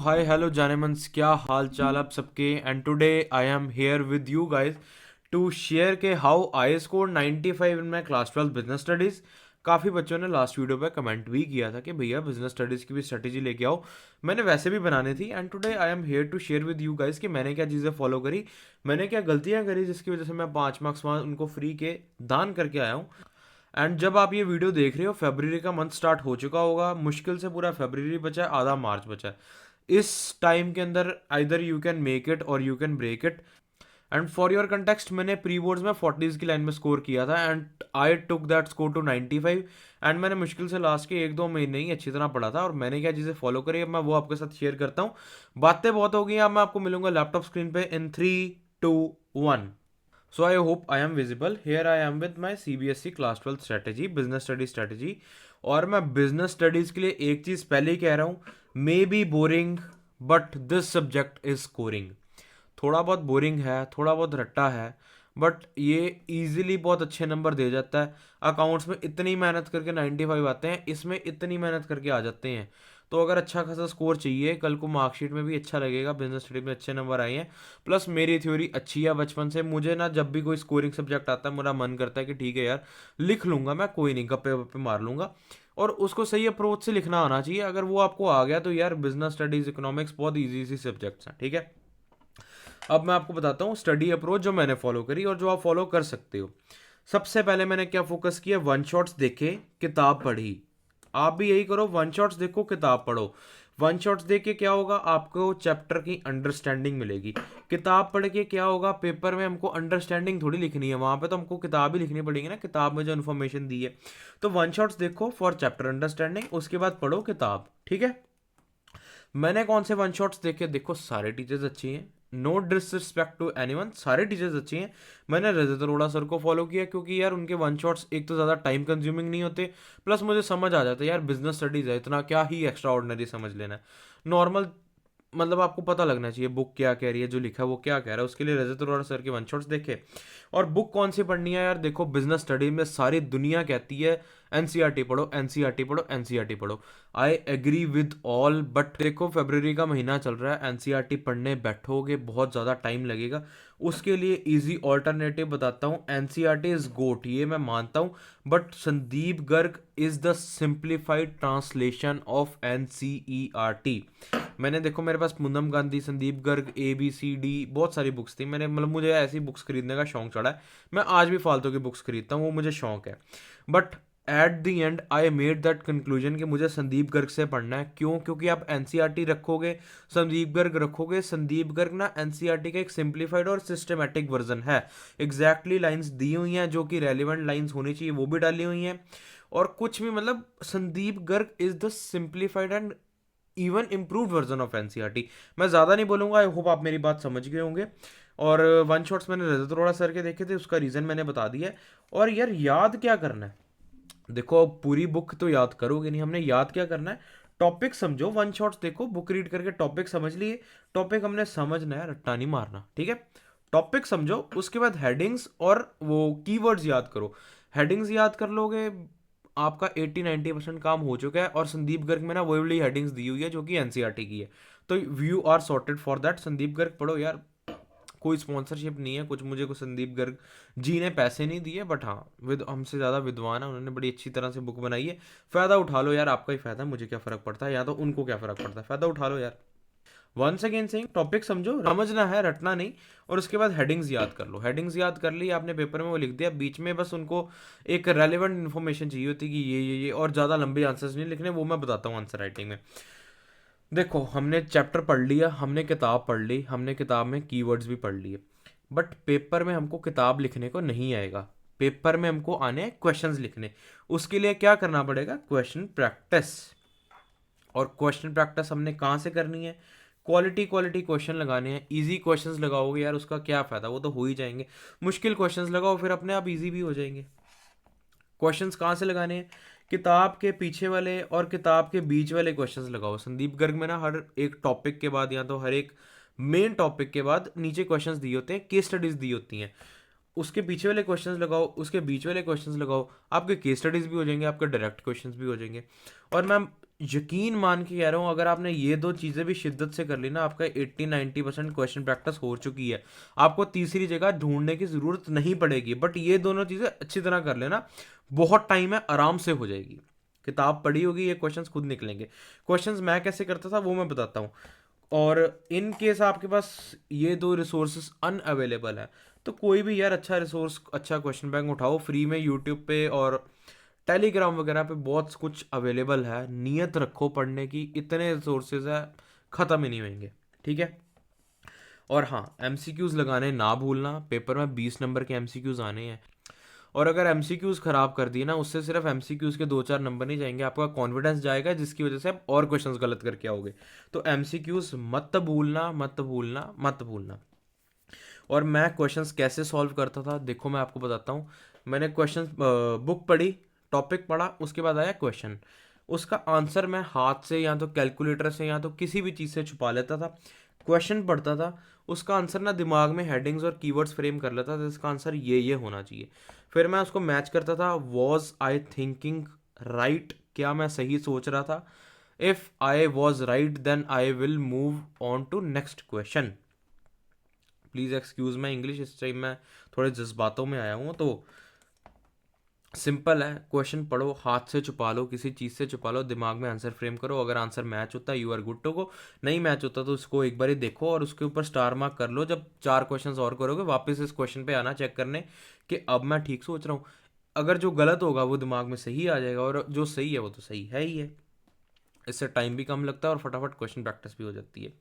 Hi hello जानेमन्स, क्या हाल चाल आप सबके। And today I am here with you guys to share के how I score 95 in my class 12 business studies. काफ़ी बच्चों ने लास्ट वीडियो पे कमेंट भी किया था कि भैया बिजनेस स्टडीज़ की भी स्ट्रेटेजी लेके आओ। मैंने वैसे भी बनानी थी and today I am here to share with you guys कि मैंने क्या चीज़ें फॉलो करी, मैंने क्या गलतियाँ करी जिसकी वजह से मैं 5 मार्क्स वहाँ उनको फ्री के दान करके आया हूँ। एंड जब आप ये वीडियो देख रहे हो फरवरी का मंथ स्टार्ट हो चुका होगा, मुश्किल से पूरा फरवरी बचा है, आधा मार्च बचा है। इस टाइम के अंदर either you can make it और you can break it. And for your context मैंने प्री बोर्ड्स में 40s की लाइन में स्कोर किया था and I took that score to 95। एंड मैंने मुश्किल से लास्ट के 1-2 महीने ही अच्छी तरह पढ़ा था और मैंने क्या चीज़ें फॉलो करी अब मैं वो आपके साथ शेयर करता हूँ। बातें बहुत हो गई, अब मैं आपको मिलूंगा लैपटॉप स्क्रीन पे इन 3, 2, 1। So I hope I am visible. Here I am with my CBSE Class 12 strategy, business study strategy। और मैं बिजनेस स्टडीज के लिए एक चीज पहले ही कह रहा हूँ, may be boring but this subject is scoring. थोड़ा बहुत बोरिंग है, थोड़ा बहुत रट्टा है, बट ये इजीली बहुत अच्छे नंबर दे जाता है। अकाउंट्स में इतनी मेहनत करके 95 आते हैं, इसमें इतनी मेहनत करके आ जाते हैं। तो अगर अच्छा खासा स्कोर चाहिए, कल को मार्कशीट में भी अच्छा लगेगा, बिजनेस स्टडी में अच्छे नंबर आए हैं, प्लस मेरी थ्योरी अच्छी है बचपन से। मुझे ना जब भी कोई स्कोरिंग सब्जेक्ट आता है मेरा मन करता है कि ठीक है यार लिख लूंगा मैं, कोई नहीं, गप्पे वप्पे मार लूंगा। और उसको सही अप्रोच से लिखना आना चाहिए। अगर वो आपको आ गया तो यार बिजनेस स्टडीज इकोनॉमिक्स बहुत ईजी सी सब्जेक्ट्स हैं, ठीक है। अब मैं आपको बताता हूँ स्टडी अप्रोच जो मैंने फॉलो करी और जो आप फॉलो कर सकते हो। सबसे पहले मैंने क्या फोकस किया, वन शॉट्स देखे, किताब पढ़ी। आप भी यही करो, वन शॉट्स देखो, किताब पढ़ो। वन शॉट्स देख के क्या होगा, आपको चैप्टर की अंडरस्टैंडिंग मिलेगी। किताब पढ़ के क्या होगा, पेपर में हमको अंडरस्टैंडिंग थोड़ी लिखनी है, वहां पे तो हमको किताब ही लिखनी पड़ेगी ना, किताब में जो इन्फॉर्मेशन दी है। तो वन शॉट्स देखो फॉर चैप्टर अंडरस्टैंडिंग, उसके बाद पढ़ो किताब, ठीक है। मैंने कौन से वन शॉट्स देखे, देखो सारे टीचर्स अच्छी हैं, नो डिसरिस्पेक्ट टू एनीवन, सारे टीचर्स अच्छी हैं। मैंने रजत अरोड़ा सर को फॉलो किया क्योंकि यार उनके वन शॉट्स एक तो ज़्यादा टाइम कंज्यूमिंग नहीं होते, प्लस मुझे समझ आ जाता है यार बिजनेस स्टडीज़ है, इतना क्या ही एक्स्ट्रा ऑर्डनरी समझ लेना है। नॉर्मल मतलब आपको पता लगना चाहिए बुक क्या कह रही है, जो लिखा है वो क्या कह रहा है, उसके लिए रजत अरोड़ा सर के वन शॉट्स देखे। और बुक कौन सी पढ़नी है यार, देखो बिजनेस स्टडी में सारी दुनिया कहती है एनसीईआरटी पढ़ो, एनसीईआरटी पढ़ो, एनसीईआरटी पढ़ो। I agree with all, but देखो फरवरी का महीना चल रहा है, एनसीईआरटी पढ़ने बैठोगे बहुत ज़्यादा टाइम लगेगा। उसके लिए इजी ऑल्टरनेटिव बताता हूँ, एनसीईआरटी इज गोट, ये मैं मानता हूँ, but Sandeep Garg is the simplified translation of NCERT. मैंने देखो मेरे पास मुंदम गांधी, संदीप गर्ग, ABCD बहुत सारी बुक्स थी। मैंने मतलब मुझे ऐसी बुक्स खरीदने का शौक चढ़ा है, मैं आज भी फालतू की बुक्स खरीदता हूँ, वो मुझे शौक है। But at the and I made that conclusion कि मुझे संदीप गर्ग से पढ़ना है। क्यों? क्योंकि आप एनसीईआरटी रखोगे, संदीप गर्ग रखोगे, संदीप गर्ग ना एनसीईआरटी का एक सिंप्लीफाइड और सिस्टमेटिक वर्जन है। एग्जैक्टली लाइंस दी हुई हैं, जो कि रेलिवेंट लाइंस होनी चाहिए वो भी डाली हुई हैं। और कुछ भी मतलब Sandeep Garg is the simplified and even improved version of NCERT. मैं ज़्यादा नहीं बोलूँगा, आई होप आप मेरी बात समझ गए होंगे। और वन शॉट्स मैंने रजत अरोड़ा सर के देखे थे, उसका रीज़न मैंने बता दिया है। और यार याद क्या करना है, देखो अब पूरी बुक तो याद करोगे नहीं, हमने याद क्या करना है, टॉपिक समझो। वन शॉट्स देखो, बुक रीड करके टॉपिक समझ लिए, टॉपिक हमने समझना है, रट्टा नहीं मारना, ठीक है। टॉपिक समझो, उसके बाद हेडिंग्स और वो कीवर्ड्स याद करो। हेडिंग्स याद कर लोगे, आपका 80-90% काम हो चुका है। और संदीप गर्ग में ना वही वाली हेडिंग्स दी हुई है जो कि एनसीईआरटी की है, तो you are sorted for that. Sandeep Garg पढ़ो यार, कोई स्पॉन्सरशिप नहीं है कुछ, मुझे को संदीप गर्ग जी ने पैसे नहीं दिए, बट हाँ विद हमसे ज़्यादा विद्वान है, उन्होंने बड़ी अच्छी तरह से बुक बनाई है। फ़ायदा उठा लो यार, आपका ही फ़ायदा, मुझे क्या फ़र्क पड़ता है, या तो उनको क्या फ़र्क पड़ता है, फ़ायदा उठा लो यार। वंस अगेन सेइंग, टॉपिक समझो, समझना है, रटना नहीं। और उसके बाद हेडिंग्स याद कर लो। हेडिंग्स याद कर ली आपने, पेपर में वो लिख दिया, बीच में बस उनको एक रेलिवेंट इन्फॉर्मेशन चाहिए होती कि ये और ज़्यादा लंबे आंसर्स नहीं लिखने, वो मैं बताता हूँ आंसर राइटिंग में। देखो हमने चैप्टर पढ़ लिया, हमने किताब पढ़ ली, हमने किताब में कीवर्ड्स भी पढ़ लिए, बट पेपर में हमको किताब लिखने को नहीं आएगा, पेपर में हमको आने हैं क्वेश्चंस लिखने। उसके लिए क्या करना पड़ेगा, क्वेश्चन प्रैक्टिस। और क्वेश्चन प्रैक्टिस हमने कहाँ से करनी है, क्वालिटी क्वालिटी क्वेश्चन लगाने हैं। इजी क्वेश्चंस लगाओगे यार उसका क्या फ़ायदा, वो तो हो ही जाएंगे। मुश्किल क्वेश्चंस लगाओ फिर अपने आप इजी भी हो जाएंगे। क्वेश्चंस कहाँ से लगाने हैं, किताब के पीछे वाले और किताब के बीच वाले क्वेश्चंस लगाओ। संदीप गर्ग में ना हर एक टॉपिक के बाद या तो हर एक मेन टॉपिक के बाद नीचे क्वेश्चंस दिए होते हैं, केस स्टडीज दी होती हैं, उसके पीछे वाले क्वेश्चंस लगाओ, उसके बीच वाले क्वेश्चंस लगाओ, आपके केस स्टडीज भी हो जाएंगे, आपके डायरेक्ट क्वेश्चंस भी हो जाएंगे। और मैम यकीन मान के कह रहा हूँ, अगर आपने ये दो चीज़ें भी शिद्दत से कर ली ना, आपका 80-90% क्वेश्चन प्रैक्टिस हो चुकी है। आपको तीसरी जगह ढूंढने की ज़रूरत नहीं पड़ेगी, बट ये दोनों चीज़ें अच्छी तरह कर लेना, बहुत टाइम है, आराम से हो जाएगी। किताब पढ़ी होगी, ये क्वेश्चंस खुद निकलेंगे। क्वेश्चंस मैं कैसे करता था वो मैं बताता हूँ। और इन केस आपके पास ये दो रिसोर्सेस अनअवेलेबल है, तो कोई भी यार अच्छा रिसोर्स, अच्छा क्वेश्चन बैंक उठाओ फ्री में, यूट्यूब पे और टेलीग्राम वगैरह पे बहुत कुछ अवेलेबल है। नियत रखो पढ़ने की, इतने रिसोर्सेज है, ख़त्म ही नहीं होंगे। ठीक है। और हाँ, एमसीक्यूज़ लगाने ना भूलना, पेपर में 20 नंबर के एमसीक्यूज़ आने हैं। और अगर एमसीक्यूज़ ख़राब कर दिए ना, उससे सिर्फ एमसीक्यूज़ के 2-4 नंबर नहीं जाएंगे, आपका कॉन्फिडेंस जाएगा, जिसकी वजह से आप और क्वेश्चंस गलत करके आओगे। तो एमसीक्यूज़ मत भूलना, मत भूलना, मत भूलना। और मैं क्वेश्चंस कैसे सॉल्व करता था, देखो मैं आपको बताता हूँ। मैंने क्वेश्चन बुक पढ़ी, टॉपिक पढ़ा, उसके बाद आया क्वेश्चन, उसका आंसर मैं हाथ से या तो कैलकुलेटर से या तो किसी भी चीज़ से छुपा लेता था। क्वेश्चन पढ़ता था, उसका आंसर ना दिमाग में हेडिंग्स और कीवर्ड्स फ्रेम कर लेता था, इसका आंसर ये होना चाहिए। फिर मैं उसको मैच करता था, वॉज आई थिंकिंग राइट, क्या मैं सही सोच रहा था। If I was right then I will move on to next question. Please excuse my English, इस टाइम मैं थोड़े जज्बातों में आया हूँ। तो सिंपल है, क्वेश्चन पढ़ो, हाथ से छुपा लो, किसी चीज़ से छुपा लो, दिमाग में आंसर फ्रेम करो। अगर आंसर मैच होता है you are good to go, नहीं मैच होता तो उसको एक बार ही देखो और उसके ऊपर स्टार मार्क कर लो। जब 4 क्वेश्चन और करोगे वापस इस क्वेश्चन पे आना चेक करने कि अब मैं ठीक सोच रहा हूँ। अगर जो गलत होगा वो दिमाग में सही आ जाएगा, और जो सही है वो तो सही है ही है। इससे टाइम भी कम लगता है और फटाफट क्वेश्चन प्रैक्टिस भी हो जाती है।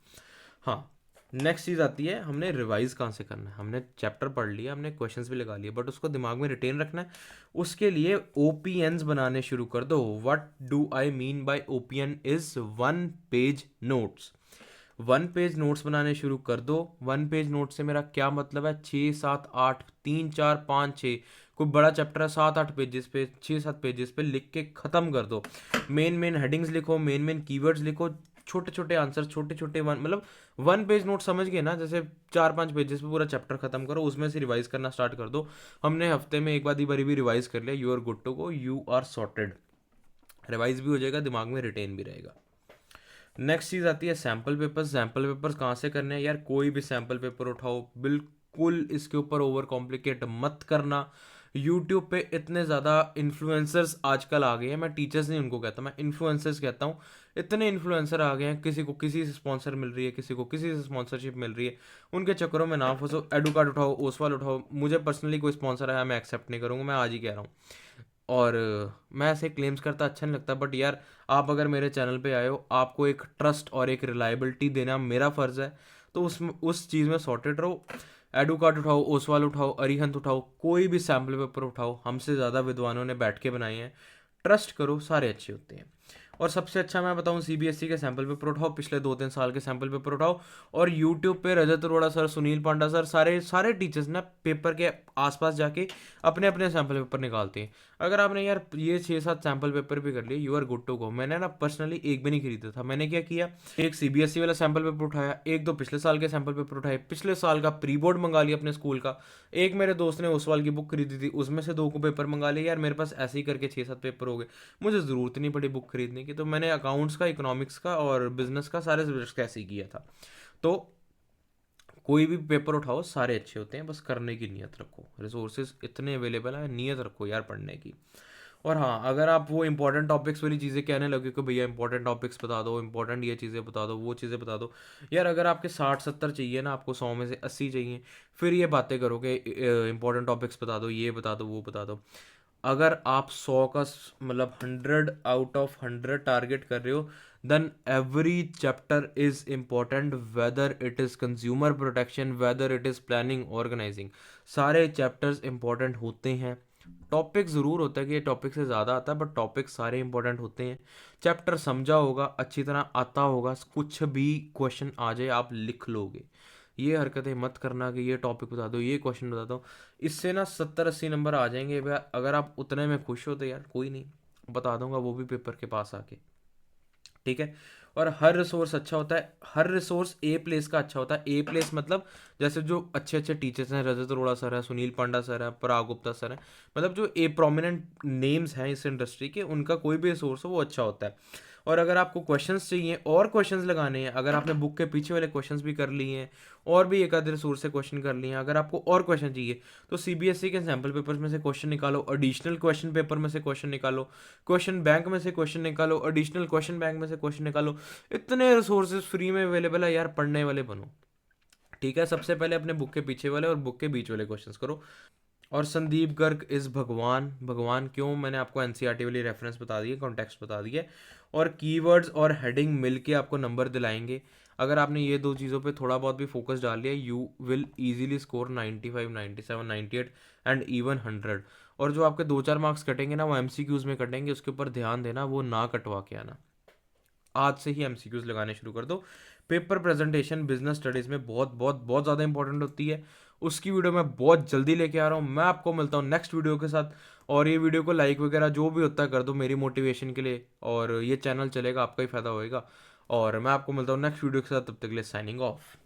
हाँ, नेक्स्ट चीज़ आती है, हमने रिवाइज कहाँ से करना है। हमने चैप्टर पढ़ लिया, हमने क्वेश्चंस भी लगा लिए, बट उसको दिमाग में रिटेन रखना है। उसके लिए ओपीएनस बनाने शुरू कर दो। What do I mean by OPN is 1 page notes. 1 page notes बनाने शुरू कर दो। 1 पेज नोट से मेरा क्या मतलब है, 6-7-8, 3-4-5-6, कोई बड़ा चैप्टर है 7-8 पेजेस पे, 6-7 पेजेस पे लिख के ख़त्म कर दो। मेन मेन हेडिंग्स लिखो, मेन मेन कीवर्ड्स लिखो, छोटे छोटे आंसर, छोटे छोटे वन, मतलब 1 पेज नोट समझ गए ना, जैसे 4-5 पेजेस पे पूरा चैप्टर खत्म करो, उसमें से रिवाइज करना स्टार्ट कर दो। हमने हफ्ते में एक बार ही बारी भी रिवाइज कर लिया, you are good to go, you are sorted. Revise भी हो जाएगा, दिमाग में रिटेन भी रहेगा। नेक्स्ट चीज़ आती है सैम्पल पेपर्स। सैम्पल पेपर्स कहाँ से करने हैं यार, कोई भी सैम्पल पेपर उठाओ, बिल्कुल इसके ऊपर ओवर कॉम्प्लिकेट मत करना। यूट्यूब पे इतने ज़्यादा इन्फ्लुएंसर्स आजकल आ गए हैं, मैं टीचर्स नहीं उनको कहता, मैं इन्फ्लुएंसर्स कहता हूँ। इतने इन्फ्लुएंसर आ गए हैं, किसी को किसी से स्पॉन्सर मिल रही है, किसी को किसी से स्पॉन्सरशिप मिल रही है, उनके चक्करों में ना फंसो। एडू कार्ड उठाओ, ओसवाल उठाओ, मुझे पर्सनली कोई स्पॉन्सर आया मैं एक्सेप्ट नहीं करूँगा, मैं आज ही कह रहा हूँ। और मैं ऐसे क्लेम्स करता अच्छा नहीं लगता, बट यार आप अगर मेरे चैनल पे आए हो, आपको एक ट्रस्ट और एक रिलायबिलिटी देना मेरा फ़र्ज़ है, तो उस चीज़ में सॉर्टेड रहो। एडू कार्ड उठाओ, ओसवाल उठाओ, अरिहंत उठाओ, कोई भी सैम्पल पेपर उठाओ, हमसे ज़्यादा विद्वानों ने बैठ के बनाए हैं, ट्रस्ट करो, सारे अच्छे होते हैं। और सबसे अच्छा मैं बताऊं, सीबीएसई के सैम्पल पेपर उठाओ, पिछले 2-3 साल के सैम्पल पेपर उठाओ। और यूट्यूब पे रजत अरोड़ा सर, सुनील पांडा सर, सारे सारे टीचर्स ना पेपर के आसपास जाके अपने अपने सैम्पल पेपर निकालते हैं। अगर आपने यार ये 6-7 सैम्पल पेपर भी कर लिए, you are good to go. मैंने ना पर्सनली एक भी नहीं खरीदा था, मैंने क्या किया, एक सीबीएसई वाला सैम्पल पेपर उठाया, एक दो पिछले साल के सैम्पल पेपर उठाए, पिछले साल का प्री बोर्ड मंगा लिया अपने स्कूल का, एक मेरे दोस्त ने उस वाल की बुक खरीदी थी, उसमें से 2 को पेपर मंगा लिए। यार मेरे पास ऐसे ही करके 6-7 पेपर हो गए, मुझे ज़रूरत नहीं पड़ी बुक खरीदने की। तो मैंने अकाउंट्स का, इकोनॉमिक्स का और बिजनेस का सारे सब्जेक्ट्स का ऐसे ही किया था। तो कोई भी पेपर उठाओ, सारे अच्छे होते हैं, बस करने की नीयत रखो। रिसोर्सेज इतने अवेलेबल है, नीयत रखो यार पढ़ने की। और हाँ, अगर आप वो इंपॉर्टेंट टॉपिक्स वाली चीज़ें कहने लगे कि भैया इंपॉर्टेंट टॉपिक्स बता दो, इंपॉर्टेंट ये चीज़ें बता दो, वो चीज़ें बता दो, यार अगर आपके 60-70 चाहिए ना, आपको 100 में से 80 चाहिए, फिर ये बातें करो कि इंपॉर्टेंट टॉपिक्स बता दो, ये बता दो, वो बता दो। अगर आप 100 का मतलब 100 आउट ऑफ 100 टारगेट कर रहे हो, then every chapter is important, whether it is consumer protection, whether it is planning organising, सारे चैप्टर्स इंपॉर्टेंट होते हैं। टॉपिक ज़रूर होता है कि ये टॉपिक से ज़्यादा आता है, बट टॉपिक सारे इंपॉर्टेंट होते हैं। चैप्टर समझा होगा, अच्छी तरह आता होगा, कुछ भी क्वेश्चन आ जाए आप लिख लोगे। ये हरकतें मत करना कि ये टॉपिक बता दो, ये क्वेश्चन बता दो, इससे ना 70-80 नंबर आ जाएंगे भैया। अगर आप उतने में खुश हो तो यार कोई नहीं, बता दूंगा वो भी पेपर के पास आके। ठीक है। और हर रिसोर्स अच्छा होता है, हर रिसोर्स ए प्लेस का अच्छा होता है। ए प्लेस मतलब जैसे जो अच्छे अच्छे टीचर्स हैं, रजत अरोड़ा सर है, सुनील पांडा सर है, पराग गुप्ता सर है, मतलब जो ए प्रोमिनेंट नेम्स हैं इस इंडस्ट्री के, उनका कोई भी रिसोर्स हो वो अच्छा होता है। और अगर आपको क्वेश्चंस चाहिए और क्वेश्चंस लगाने हैं, अगर आपने बुक के पीछे वाले क्वेश्चंस भी कर लिए हैं और भी एक आधे रिसोर्स से क्वेश्चन कर लिए हैं, अगर आपको और क्वेश्चन चाहिए तो सीबीएसई के सैम्पल पेपर्स में से क्वेश्चन निकालो, एडिशनल क्वेश्चन पेपर में से क्वेश्चन निकालो, क्वेश्चन बैंक में से क्वेश्चन निकालो, एडिशनल क्वेश्चन बैंक में से क्वेश्चन निकालो। इतने रिसोर्सेज फ्री में अवेलेबल है यार, पढ़ने वाले बनो। ठीक है, सबसे पहले अपने बुक के पीछे वाले और बुक के बीच वाले क्वेश्चंस करो। और संदीप गर्ग इज़ भगवान। भगवान क्यों, मैंने आपको एनसीईआरटी वाली रेफरेंस बता दी है, कॉन्टेक्स्ट बता दी है। और कीवर्ड्स और हेडिंग मिलके आपको नंबर दिलाएंगे। अगर आपने ये दो चीज़ों पे थोड़ा बहुत भी फोकस डाल लिया, you will easily score 95, 97, 98 and even 100। और जो आपके 2-4 मार्क्स कटेंगे ना, वो एमसीक्यूज़ में कटेंगे, उसके ऊपर ध्यान देना, वो ना कटवा के आना। आज से ही एमसीक्यूज लगाने शुरू कर दो। पेपर प्रेजेंटेशन बिजनेस स्टडीज़ में बहुत बहुत बहुत ज़्यादा इंपॉर्टेंट होती है। उसकी वीडियो मैं बहुत जल्दी लेके आ रहा हूँ। मैं आपको मिलता हूँ नेक्स्ट वीडियो के साथ। और ये वीडियो को लाइक वगैरह जो भी होता है कर दो मेरी मोटिवेशन के लिए, और ये चैनल चलेगा, आपका ही फायदा होएगा। और मैं आपको मिलता हूँ नेक्स्ट वीडियो के साथ, तब तक के लिए साइनिंग ऑफ।